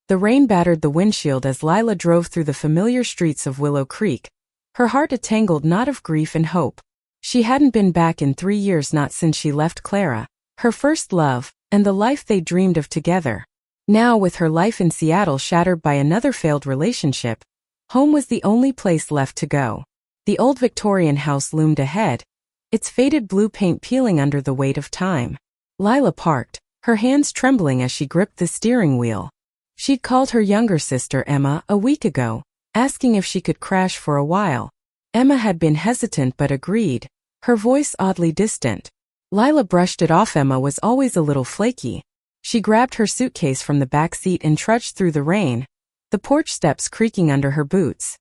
The rain battered the windshield as Lila drove through the familiar streets of Willow Creek, her heart a tangled knot of grief and hope. She hadn't been back in 3 years, not since she left Clara, her first love, and the life they dreamed of together. Now, with her life in Seattle shattered by another failed relationship, home was the only place left to go. The old Victorian house loomed ahead, its faded blue paint peeling under the weight of time. Lila parked, her hands trembling as she gripped the steering wheel. She'd called her younger sister Emma a week ago, asking if she could crash for a while. Emma had been hesitant but agreed, her voice oddly distant. Lila brushed it off. Emma was always a little flaky. She grabbed her suitcase from the back seat and trudged through the rain, the porch steps creaking under her boots.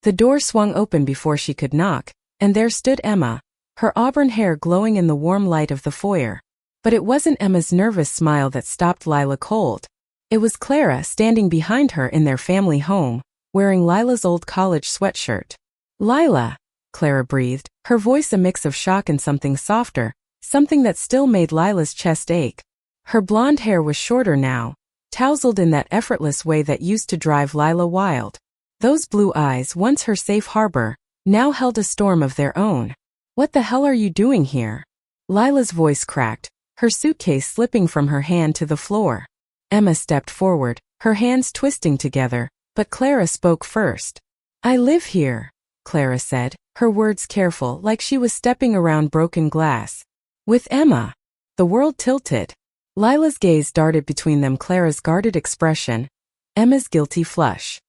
The door swung open before she could knock, and there stood Emma, her auburn hair glowing in the warm light of the foyer. But it wasn't Emma's nervous smile that stopped Lila cold. It was Clara standing behind her in their family home, wearing Lila's old college sweatshirt. "Lila," Clara breathed, her voice a mix of shock and something softer, something that still made Lila's chest ache. Her blonde hair was shorter now, tousled in that effortless way that used to drive Lila wild. Those blue eyes, once her safe harbor, now held a storm of their own. "What the hell are you doing here?" Lila's voice cracked, her suitcase slipping from her hand to the floor. Emma stepped forward, her hands twisting together, but Clara spoke first. "I live here," Clara said, her words careful, like she was stepping around broken glass. "With Emma." The world tilted. Lila's gaze darted between them, Clara's guarded expression, Emma's guilty flush.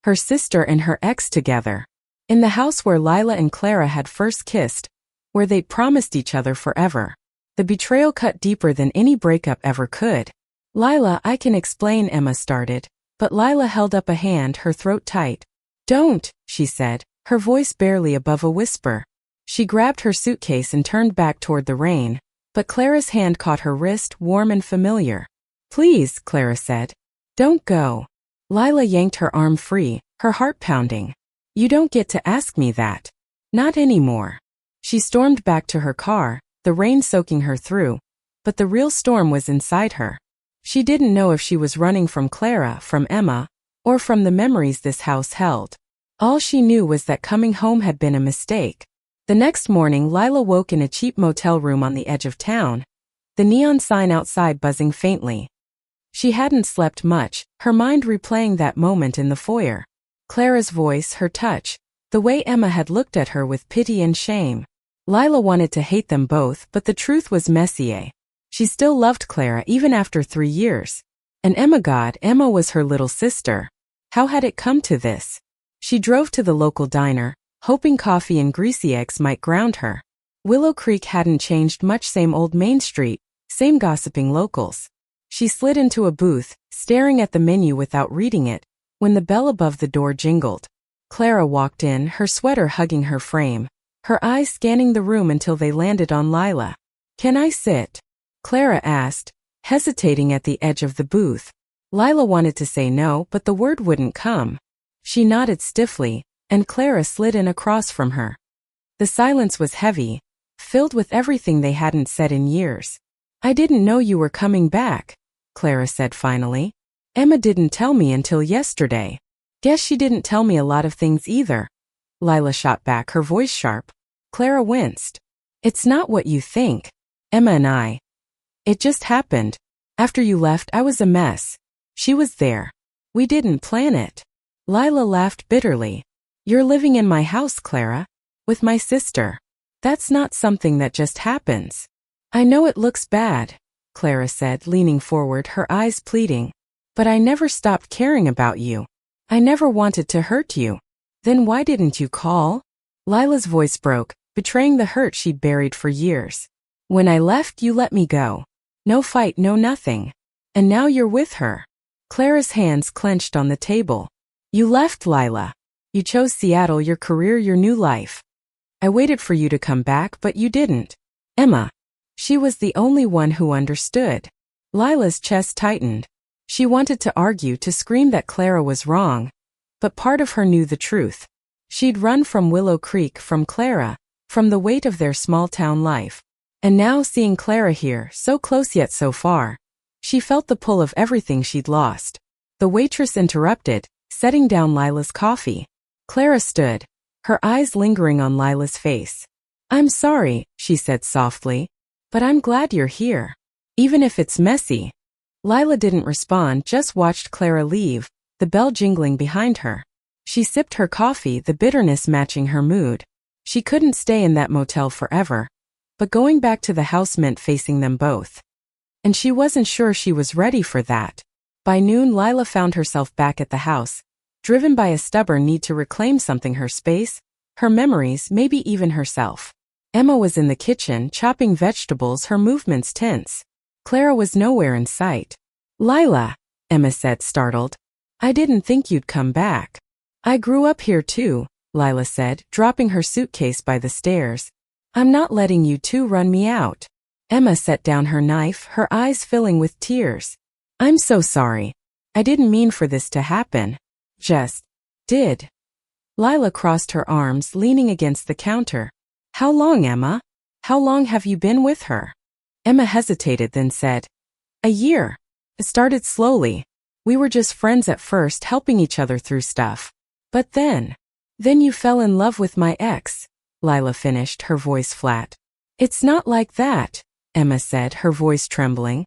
Her sister and her ex together. In the house where Lila and Clara had first kissed, where they'd promised each other forever. The betrayal cut deeper than any breakup ever could. "Lila, I can explain," Emma started, but Lila held up a hand, her throat tight. "Don't," she said, her voice barely above a whisper. She grabbed her suitcase and turned back toward the rain, but Clara's hand caught her wrist, warm and familiar. "Please," Clara said. "Don't go." Lila yanked her arm free, her heart pounding. "You don't get to ask me that. Not anymore." She stormed back to her car, the rain soaking her through, but the real storm was inside her. She didn't know if she was running from Clara, from Emma, or from the memories this house held. All she knew was that coming home had been a mistake. The next morning, Lila woke in a cheap motel room on the edge of town, the neon sign outside buzzing faintly. She hadn't slept much, her mind replaying that moment in the foyer. Clara's voice, her touch, the way Emma had looked at her with pity and shame. Lila wanted to hate them both, but the truth was messier. She still loved Clara even after 3 years. And Emma was her little sister. How had it come to this? She drove to the local diner, hoping coffee and greasy eggs might ground her. Willow Creek hadn't changed much, same old Main Street, same gossiping locals. She slid into a booth, staring at the menu without reading it, when the bell above the door jingled. Clara walked in, her sweater hugging her frame, her eyes scanning the room until they landed on Lila. "Can I sit?" Clara asked, hesitating at the edge of the booth. Lila wanted to say no, but the word wouldn't come. She nodded stiffly, and Clara slid in across from her. The silence was heavy, filled with everything they hadn't said in years. "I didn't know you were coming back," Clara said finally. "Emma didn't tell me until yesterday." "Guess she didn't tell me a lot of things either," Lila shot back, her voice sharp. Clara winced. "It's not what you think. Emma and I. It just happened. After you left, I was a mess. She was there. We didn't plan it." Lila laughed bitterly. "You're living in my house, Clara. With my sister. That's not something that just happens." "I know it looks bad," Clara said, leaning forward, her eyes pleading. "But I never stopped caring about you. I never wanted to hurt you. Then why didn't you call?" Lila's voice broke, betraying the hurt she'd buried for years. "When I left, you let me go. No fight, no nothing. And now you're with her." Clara's hands clenched on the table. "You left, Lila. You chose Seattle, your career, your new life. I waited for you to come back, but you didn't." Emma. She was the only one who understood. Lila's chest tightened. She wanted to argue, to scream that Clara was wrong, but part of her knew the truth. She'd run from Willow Creek, from Clara, from the weight of their small-town life. And now, seeing Clara here, so close yet so far, she felt the pull of everything she'd lost. The waitress interrupted, setting down Lila's coffee. Clara stood, her eyes lingering on Lila's face. "I'm sorry," she said softly, "but I'm glad you're here. Even if it's messy." Lila didn't respond, just watched Clara leave, the bell jingling behind her. She sipped her coffee, the bitterness matching her mood. She couldn't stay in that motel forever, but going back to the house meant facing them both. And she wasn't sure she was ready for that. By noon, Lila found herself back at the house, driven by a stubborn need to reclaim something: her space, her memories, maybe even herself. Emma was in the kitchen, chopping vegetables, her movements tense. Clara was nowhere in sight. "Lila," Emma said, startled. "I didn't think you'd come back." "I grew up here too," Lila said, dropping her suitcase by the stairs. "I'm not letting you two run me out." Emma set down her knife, her eyes filling with tears. "I'm so sorry. I didn't mean for this to happen. Just did." Lila crossed her arms, leaning against the counter. "How long, Emma? How long have you been with her?" Emma hesitated, then said, "A year. It started slowly. We were just friends at first, helping each other through stuff. But then you fell in love with my ex," Lila finished, her voice flat. "It's not like that," Emma said, her voice trembling.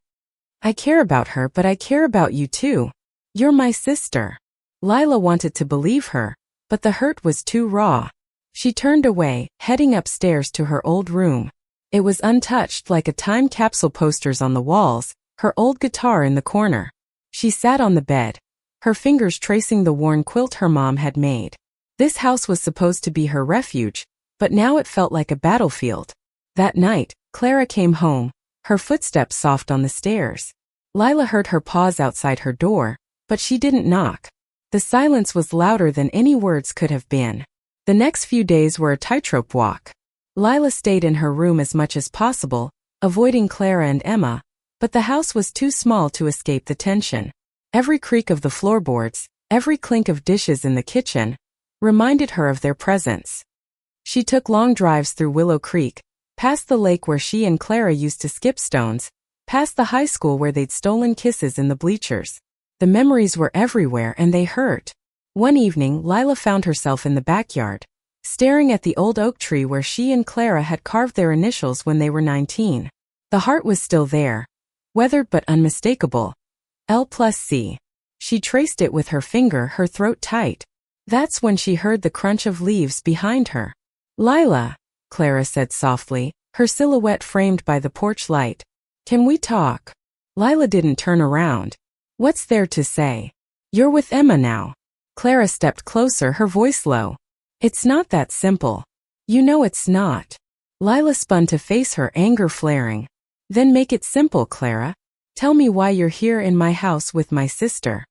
"I care about her, but I care about you too. You're my sister." Lila wanted to believe her, but the hurt was too raw. She turned away, heading upstairs to her old room. It was untouched, like a time capsule, posters on the walls, her old guitar in the corner. She sat on the bed, her fingers tracing the worn quilt her mom had made. This house was supposed to be her refuge, but now it felt like a battlefield. That night, Clara came home, her footsteps soft on the stairs. Lila heard her pause outside her door, but she didn't knock. The silence was louder than any words could have been. The next few days were a tightrope walk. Lila stayed in her room as much as possible, avoiding Clara and Emma, but the house was too small to escape the tension. Every creak of the floorboards, every clink of dishes in the kitchen, reminded her of their presence. She took long drives through Willow Creek, past the lake where she and Clara used to skip stones, past the high school where they'd stolen kisses in the bleachers. The memories were everywhere and they hurt. One evening, Lila found herself in the backyard, staring at the old oak tree where she and Clara had carved their initials when they were 19. The heart was still there, weathered but unmistakable. L+C. She traced it with her finger, her throat tight. That's when she heard the crunch of leaves behind her. "Lila," Clara said softly, her silhouette framed by the porch light. "Can we talk?" Lila didn't turn around. "What's there to say? You're with Emma now." Clara stepped closer, her voice low. "It's not that simple. You know it's not." Lila spun to face her, anger flaring. "Then make it simple, Clara. Tell me why you're here in my house with my sister.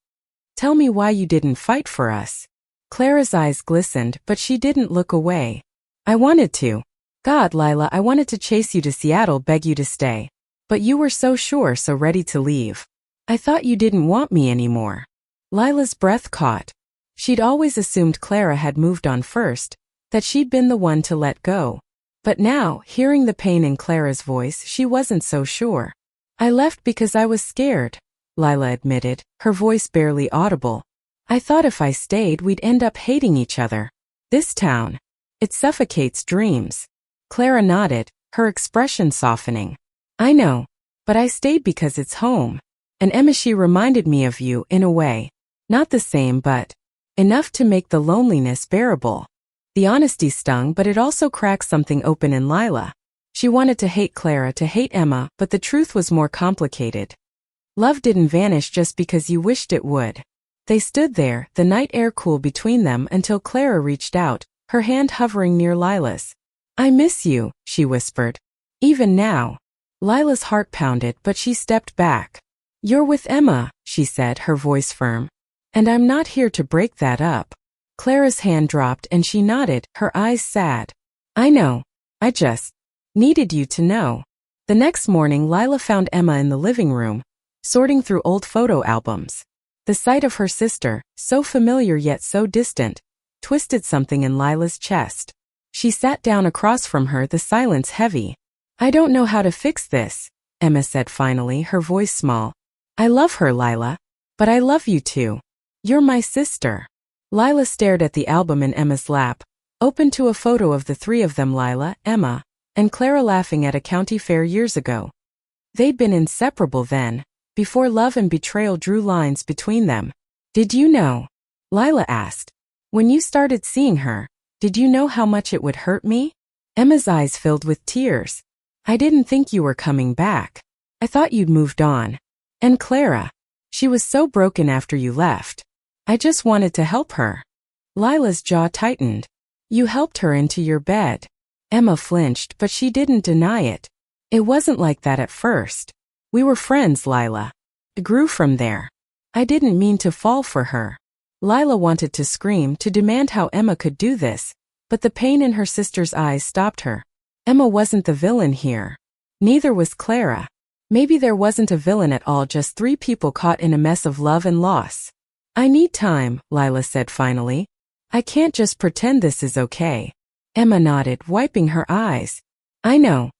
Tell me why you didn't fight for us." Clara's eyes glistened, but she didn't look away. "I wanted to. God, Lila, I wanted to chase you to Seattle, beg you to stay. But you were so sure, so ready to leave. I thought you didn't want me anymore." Lila's breath caught. She'd always assumed Clara had moved on first, that she'd been the one to let go. But now, hearing the pain in Clara's voice, she wasn't so sure. "I left because I was scared," Lila admitted, her voice barely audible. "I thought if I stayed, we'd end up hating each other. This town, it suffocates dreams." Clara nodded, her expression softening. "I know, but I stayed because it's home. And Emma, she reminded me of you, in a way. Not the same, but enough to make the loneliness bearable." The honesty stung, but it also cracked something open in Lila. She wanted to hate Clara, to hate Emma, but the truth was more complicated. Love didn't vanish just because you wished it would. They stood there, the night air cool between them, until Clara reached out, her hand hovering near Lila's. "I miss you," she whispered. "Even now." Lila's heart pounded, but she stepped back. "You're with Emma," she said, her voice firm. "And I'm not here to break that up." Clara's hand dropped and she nodded, her eyes sad. "I know. I just needed you to know." The next morning, Lila found Emma in the living room, sorting through old photo albums. The sight of her sister, so familiar yet so distant, twisted something in Lila's chest. She sat down across from her, the silence heavy. "I don't know how to fix this," Emma said finally, her voice small. "I love her, Lila. But I love you too. You're my sister. Lila stared at the album in Emma's lap, open to a photo of the three of them, Lila, Emma, and Clara, laughing at a county fair years ago. They'd been inseparable then, before love and betrayal drew lines between them. Did you know? Lila asked. When you started seeing her, did you know how much it would hurt me? Emma's eyes filled with tears. I didn't think you were coming back. I thought you'd moved on. And Clara. She was so broken after you left. I just wanted to help her. Lila's jaw tightened. You helped her into your bed. Emma flinched, but she didn't deny it. It wasn't like that at first. We were friends, Lila. It grew from there. I didn't mean to fall for her. Lila wanted to scream, to demand how Emma could do this, but the pain in her sister's eyes stopped her. Emma wasn't the villain here. Neither was Clara. Maybe there wasn't a villain at all, just three people caught in a mess of love and loss. I need time, Lila said finally. I can't just pretend this is okay. Emma nodded, wiping her eyes. I know.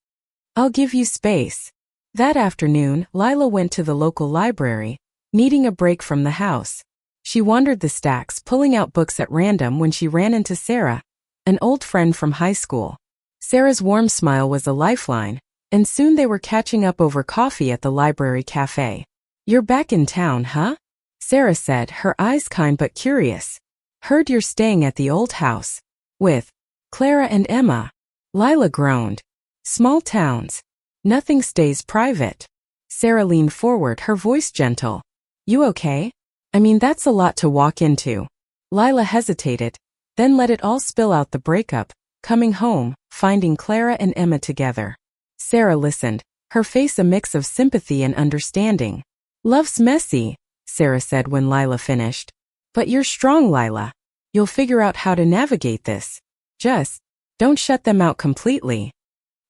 I'll give you space. That afternoon, Lila went to the local library, needing a break from the house. She wandered the stacks, pulling out books at random when she ran into Sarah, an old friend from high school. Sarah's warm smile was a lifeline, and soon they were catching up over coffee at the library cafe. You're back in town, huh? Sarah said, her eyes kind but curious. Heard you're staying at the old house. With Clara and Emma. Lila groaned. Small towns. Nothing stays private. Sarah leaned forward, her voice gentle. You okay? I mean, that's a lot to walk into. Lila hesitated, then let it all spill out: the breakup, coming home, finding Clara and Emma together. Sarah listened, her face a mix of sympathy and understanding. Love's messy, Sarah said when Lila finished. But you're strong, Lila. You'll figure out how to navigate this. Just don't shut them out completely.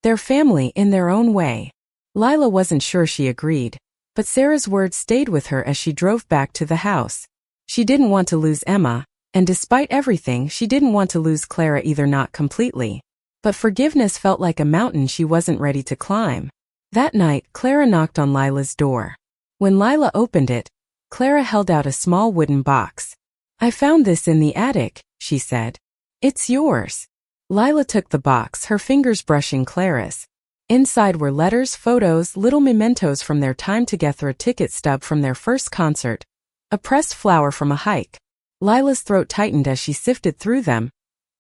They're family in their own way. Lila wasn't sure she agreed, but Sarah's words stayed with her as she drove back to the house. She didn't want to lose Emma, and despite everything, she didn't want to lose Clara either, not completely. But forgiveness felt like a mountain she wasn't ready to climb. That night, Clara knocked on Lila's door. When Lila opened it, Clara held out a small wooden box. I found this in the attic, she said. It's yours. Lila took the box, her fingers brushing Clara's. Inside were letters, photos, little mementos from their time together, a ticket stub from their first concert, a pressed flower from a hike. Lila's throat tightened as she sifted through them,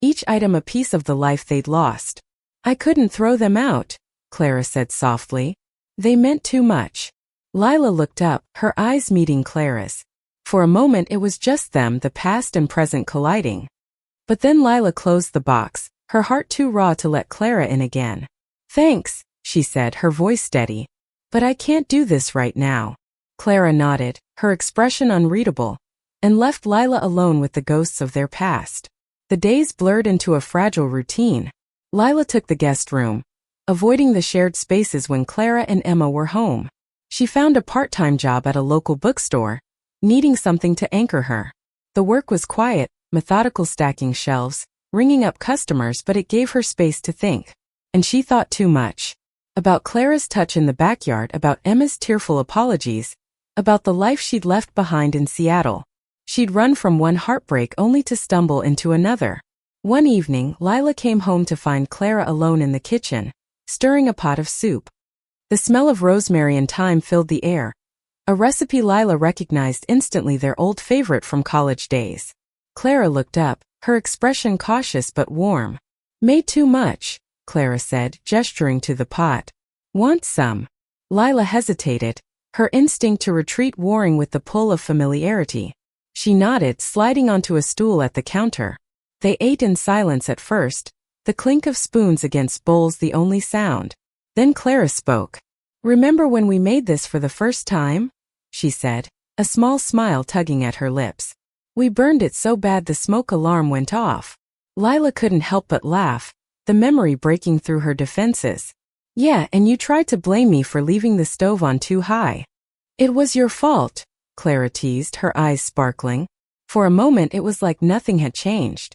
each item a piece of the life they'd lost. I couldn't throw them out, Clara said softly. They meant too much. Lila looked up, her eyes meeting Clara's. For a moment it was just them, the past and present colliding. But then Lila closed the box, her heart too raw to let Clara in again. Thanks, she said, her voice steady. But I can't do this right now. Clara nodded, her expression unreadable, and left Lila alone with the ghosts of their past. The days blurred into a fragile routine. Lila took the guest room, avoiding the shared spaces when Clara and Emma were home. She found a part-time job at a local bookstore, needing something to anchor her. The work was quiet, methodical, stacking shelves, ringing up customers, but it gave her space to think. And she thought too much. About Clara's touch in the backyard, about Emma's tearful apologies, about the life she'd left behind in Seattle. She'd run from one heartbreak only to stumble into another. One evening, Lila came home to find Clara alone in the kitchen, stirring a pot of soup. The smell of rosemary and thyme filled the air, a recipe Lila recognized instantly, their old favorite from college days. Clara looked up, her expression cautious but warm. Made too much, Clara said, gesturing to the pot. Want some? Lila hesitated, her instinct to retreat warring with the pull of familiarity. She nodded, sliding onto a stool at the counter. They ate in silence at first, the clink of spoons against bowls the only sound. Then Clara spoke. Remember when we made this for the first time? She said, a small smile tugging at her lips. We burned it so bad the smoke alarm went off. Lila couldn't help but laugh, the memory breaking through her defenses. Yeah, and you tried to blame me for leaving the stove on too high. It was your fault, Clara teased, her eyes sparkling. For a moment it was like nothing had changed.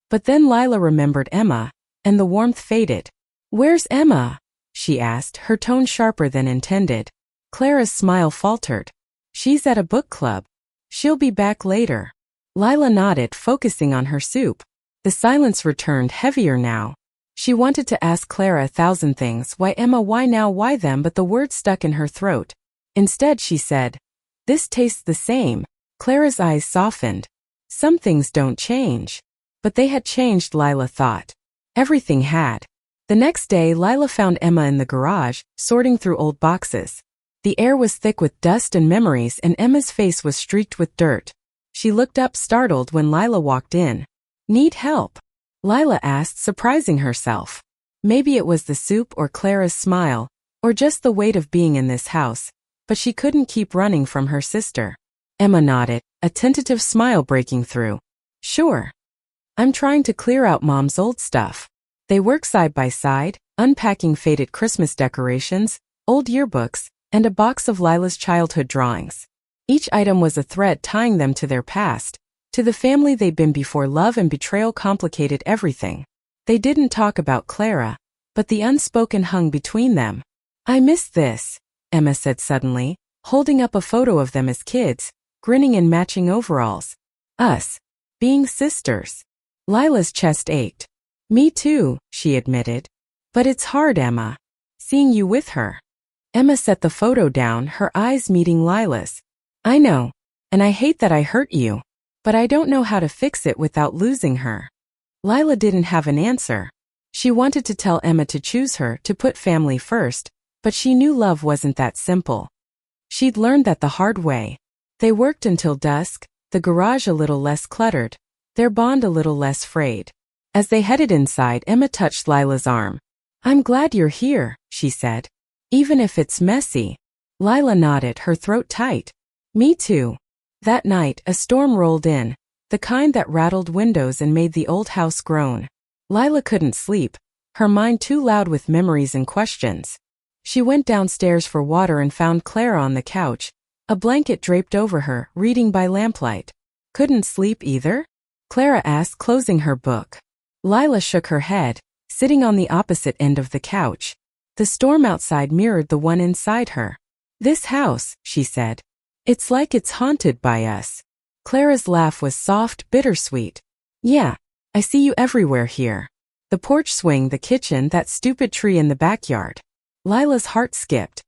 But then Lila remembered Emma, and the warmth faded. Where's Emma? She asked, her tone sharper than intended. Clara's smile faltered. She's at a book club. She'll be back later. Lila nodded, focusing on her soup. The silence returned, heavier now. She wanted to ask Clara 1,000 things. Why Emma, why now, why them, but the words stuck in her throat. Instead she said, "This tastes the same." Clara's eyes softened. Some things don't change. But they had changed, Lila thought. Everything had. The next day Lila found Emma in the garage, sorting through old boxes. The air was thick with dust and memories, and Emma's face was streaked with dirt. She looked up, startled, when Lila walked in. "Need help?" Lila asked, surprising herself. Maybe it was the soup or Clara's smile, or just the weight of being in this house, but she couldn't keep running from her sister. Emma nodded, a tentative smile breaking through. "Sure. I'm trying to clear out Mom's old stuff." They worked side by side, unpacking faded Christmas decorations, old yearbooks, and a box of Lila's childhood drawings. Each item was a thread tying them to their past, to the family they'd been before love and betrayal complicated everything. They didn't talk about Clara, but the unspoken hung between them. "I miss this," Emma said suddenly, holding up a photo of them as kids, grinning in matching overalls. "Us. Being sisters." Lila's chest ached. "Me too," she admitted. "But it's hard, Emma. Seeing you with her." Emma set the photo down, her eyes meeting Lila's. "I know. And I hate that I hurt you. But I don't know how to fix it without losing her." Lila didn't have an answer. She wanted to tell Emma to choose her, to put family first, but she knew love wasn't that simple. She'd learned that the hard way. They worked until dusk, the garage a little less cluttered, their bond a little less frayed. As they headed inside, Emma touched Lila's arm. "I'm glad you're here," she said. "Even if it's messy." Lila nodded, her throat tight. "Me too." That night, a storm rolled in, the kind that rattled windows and made the old house groan. Lila couldn't sleep, her mind too loud with memories and questions. She went downstairs for water and found Clara on the couch, a blanket draped over her, reading by lamplight. "Couldn't sleep either?" Clara asked, closing her book. Lila shook her head, sitting on the opposite end of the couch. The storm outside mirrored the one inside her. "This house," she said. "It's like it's haunted by us." Clara's laugh was soft, bittersweet. "Yeah, I see you everywhere here. The porch swing, the kitchen, that stupid tree in the backyard." Lila's heart skipped.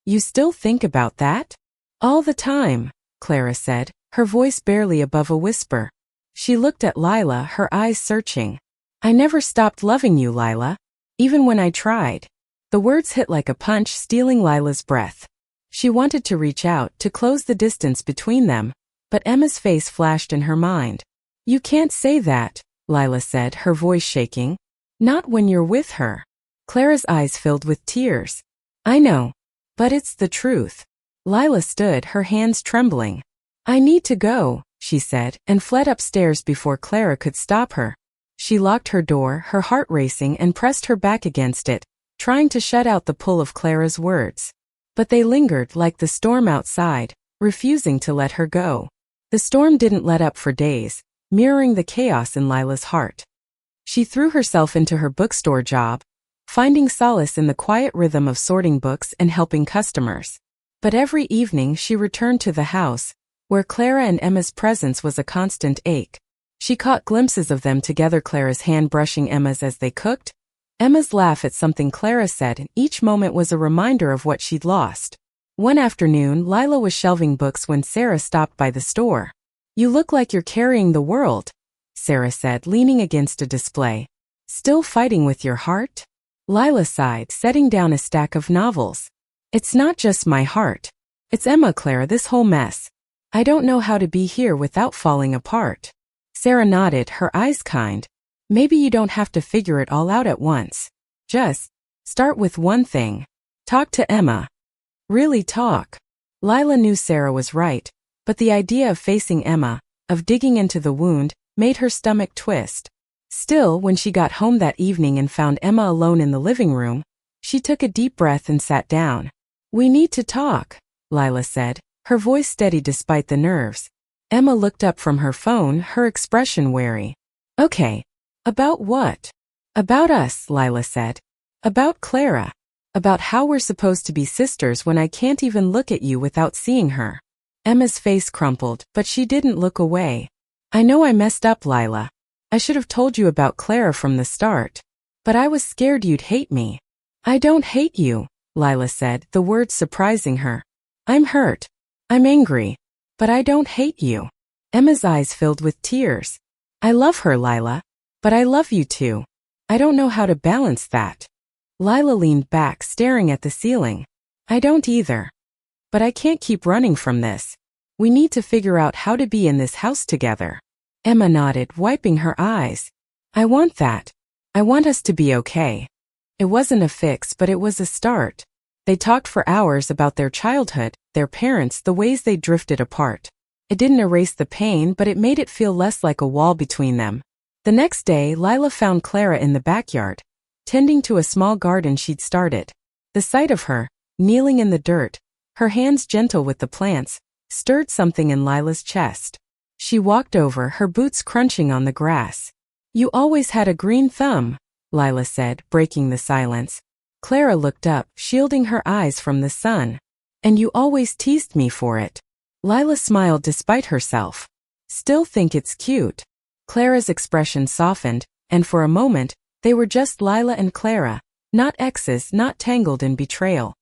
"You still think about that?" "All the time," Clara said, her voice barely above a whisper. She looked at Lila, her eyes searching. "I never stopped loving you, Lila. Even when I tried." The words hit like a punch, stealing Lila's breath. She wanted to reach out, to close the distance between them, but Emma's face flashed in her mind. "You can't say that," Lila said, her voice shaking. "Not when you're with her." Clara's eyes filled with tears. "I know. But it's the truth." Lila stood, her hands trembling. "I need to go," she said, and fled upstairs before Clara could stop her. She locked her door, her heart racing, and pressed her back against it, trying to shut out the pull of Clara's words. But they lingered like the storm outside, refusing to let her go. The storm didn't let up for days, mirroring the chaos in Lila's heart. She threw herself into her bookstore job, finding solace in the quiet rhythm of sorting books and helping customers. But every evening she returned to the house, where Clara and Emma's presence was a constant ache. She caught glimpses of them together, Clara's hand brushing Emma's as they cooked, Emma's laugh at something Clara said, and each moment was a reminder of what she'd lost. One afternoon, Lila was shelving books when Sarah stopped by the store. "You look like you're carrying the world," Sarah said, leaning against a display. "Still fighting with your heart?" Lila sighed, setting down a stack of novels. "It's not just my heart. It's Emma, Clara, this whole mess. I don't know how to be here without falling apart." Sarah nodded, her eyes kind. "Maybe you don't have to figure it all out at once. Just start with one thing. Talk to Emma. Really talk." Lila knew Sarah was right, but the idea of facing Emma, of digging into the wound, made her stomach twist. Still, when she got home that evening and found Emma alone in the living room, she took a deep breath and sat down. "We need to talk," Lila said, her voice steady despite the nerves. Emma looked up from her phone, her expression wary. "Okay. About what?" "About us," Lila said. "About Clara. About how we're supposed to be sisters when I can't even look at you without seeing her." Emma's face crumpled, but she didn't look away. I know I messed up, Lila. I should have told you about Clara from the start. But I was scared you'd hate me. I don't hate you, Lila said, the words surprising her. I'm hurt. I'm angry. But I don't hate you. Emma's eyes filled with tears. I love her, Lila. But I love you too. I don't know how to balance that. Lila leaned back, staring at the ceiling. I don't either. But I can't keep running from this. We need to figure out how to be in this house together. Emma nodded, wiping her eyes. I want that. I want us to be okay. It wasn't a fix, but it was a start. They talked for hours about their childhood, their parents, the ways they drifted apart. It didn't erase the pain, but it made it feel less like a wall between them. The next day, Lila found Clara in the backyard, tending to a small garden she'd started. The sight of her, kneeling in the dirt, her hands gentle with the plants, stirred something in Lila's chest. She walked over, her boots crunching on the grass. You always had a green thumb, Lila said, breaking the silence. Clara looked up, shielding her eyes from the sun. And you always teased me for it. Lila smiled despite herself. Still think it's cute. Clara's expression softened, and for a moment, they were just Lila and Clara, not exes, not tangled in betrayal.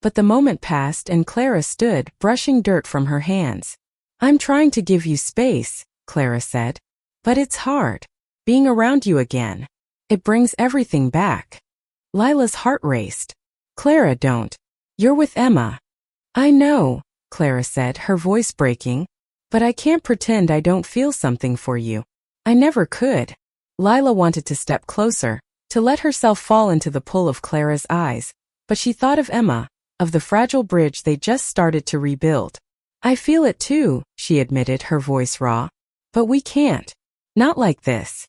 But the moment passed and Clara stood, brushing dirt from her hands. I'm trying to give you space, Clara said. But it's hard. Being around you again. It brings everything back. Lila's heart raced. Clara, don't. You're with Emma. I know, Clara said, her voice breaking. But I can't pretend I don't feel something for you. I never could. Lila wanted to step closer, to let herself fall into the pull of Clara's eyes, but she thought of Emma, of the fragile bridge they just started to rebuild. I feel it too, she admitted, her voice raw. But we can't. Not like this.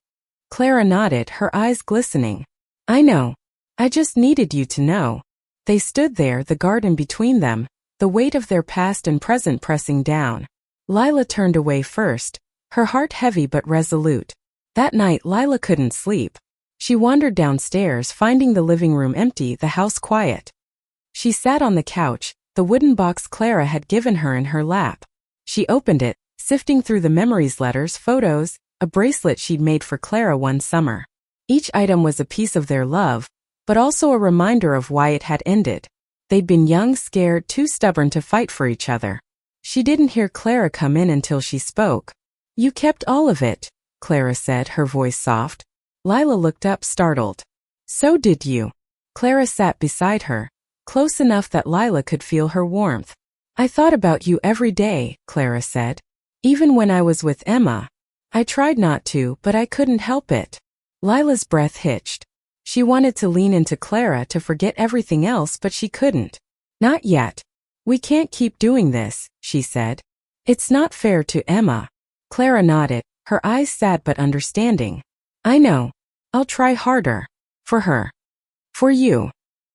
Clara nodded, her eyes glistening. I know. I just needed you to know. They stood there, the garden between them, the weight of their past and present pressing down. Lila turned away first, her heart heavy but resolute. That night Lila couldn't sleep. She wandered downstairs, finding the living room empty, the house quiet. She sat on the couch, the wooden box Clara had given her in her lap. She opened it, sifting through the memories, letters, photos, a bracelet she'd made for Clara one summer. Each item was a piece of their love, but also a reminder of why it had ended. They'd been young, scared, too stubborn to fight for each other. She didn't hear Clara come in until she spoke. You kept all of it, Clara said, her voice soft. Lila looked up, startled. So did you. Clara sat beside her, close enough that Lila could feel her warmth. I thought about you every day, Clara said. Even when I was with Emma. I tried not to, but I couldn't help it. Lila's breath hitched. She wanted to lean into Clara to forget everything else, but she couldn't. Not yet. We can't keep doing this, she said. It's not fair to Emma. Clara nodded, her eyes sad but understanding. I know. I'll try harder. For her. For you.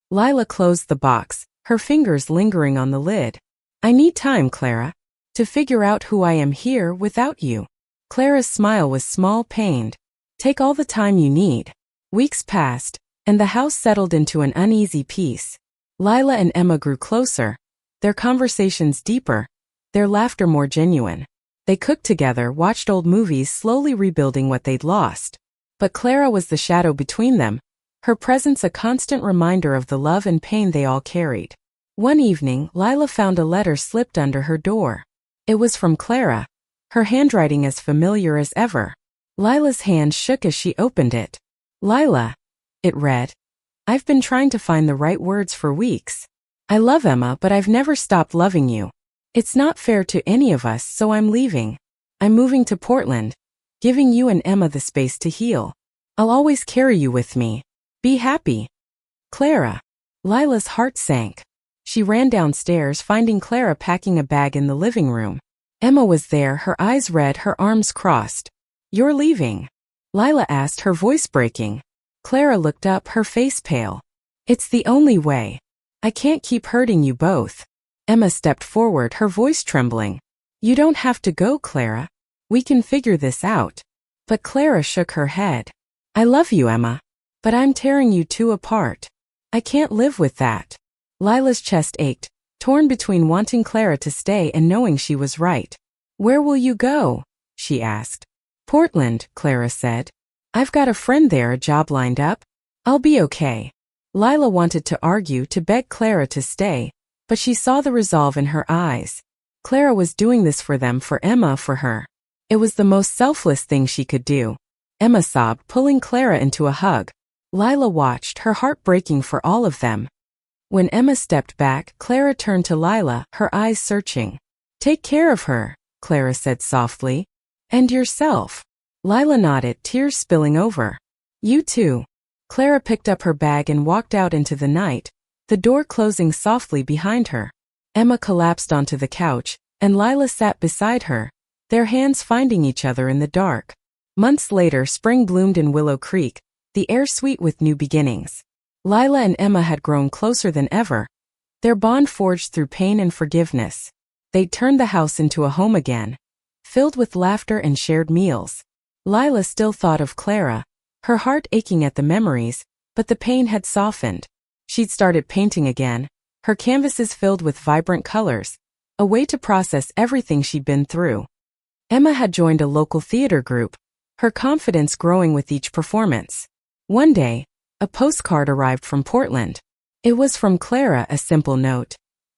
Lila closed the box, her fingers lingering on the lid. I need time, Clara. To figure out who I am here without you. Clara's smile was small, pained. Take all the time you need. Weeks passed, and the house settled into an uneasy peace. Lila and Emma grew closer, their conversations deeper, their laughter more genuine. They cooked together, watched old movies, slowly rebuilding what they'd lost. But Clara was the shadow between them, her presence a constant reminder of the love and pain they all carried. One evening, Lila found a letter slipped under her door. It was from Clara, her handwriting as familiar as ever. Lila's hand shook as she opened it. Lila, it read. I've been trying to find the right words for weeks. I love Emma, but I've never stopped loving you. It's not fair to any of us, so I'm leaving. I'm moving to Portland, giving you and Emma the space to heal. I'll always carry you with me. Be happy. Clara. Lila's heart sank. She ran downstairs, finding Clara packing a bag in the living room. Emma was there, her eyes red, her arms crossed. You're leaving? Lila asked, her voice breaking. Clara looked up, her face pale. It's the only way. I can't keep hurting you both. Emma stepped forward, her voice trembling. You don't have to go, Clara. We can figure this out. But Clara shook her head. I love you, Emma. But I'm tearing you two apart. I can't live with that. Lila's chest ached, torn between wanting Clara to stay and knowing she was right. "Where will you go?" she asked. "Portland," Clara said. "I've got a friend there, a job lined up. I'll be okay." Lila wanted to argue, to beg Clara to stay, but she saw the resolve in her eyes. Clara was doing this for them, for Emma, for her. It was the most selfless thing she could do. Emma sobbed, pulling Clara into a hug. Lila watched, her heart breaking for all of them. When Emma stepped back, Clara turned to Lila, her eyes searching. "Take care of her," Clara said softly. "And yourself." Lila nodded, tears spilling over. "You too." Clara picked up her bag and walked out into the night, the door closing softly behind her. Emma collapsed onto the couch, and Lila sat beside her, their hands finding each other in the dark. Months later, spring bloomed in Willow Creek, the air sweet with new beginnings. Lila and Emma had grown closer than ever, their bond forged through pain and forgiveness. They'd turned the house into a home again, filled with laughter and shared meals. Lila still thought of Clara, her heart aching at the memories, but the pain had softened. She'd started painting again, her canvases filled with vibrant colors, a way to process everything she'd been through. Emma had joined a local theater group, her confidence growing with each performance. One day, a postcard arrived from Portland. It was from Clara, a simple note.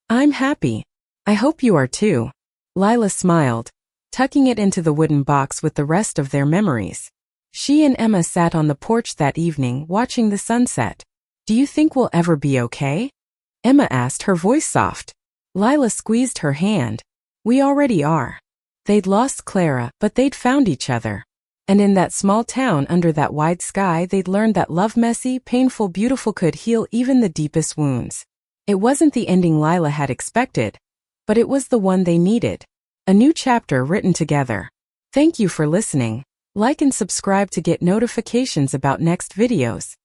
"I'm happy. I hope you are too." Lila smiled, tucking it into the wooden box with the rest of their memories. She and Emma sat on the porch that evening, watching the sunset. "Do you think we'll ever be okay?" Emma asked, her voice soft. Lila squeezed her hand. "We already are." They'd lost Clara, but they'd found each other. And in that small town under that wide sky, they'd learned that love, messy, painful, beautiful, could heal even the deepest wounds. It wasn't the ending Lila had expected, but it was the one they needed. A new chapter written together. Thank you for listening. Like and subscribe to get notifications about next videos.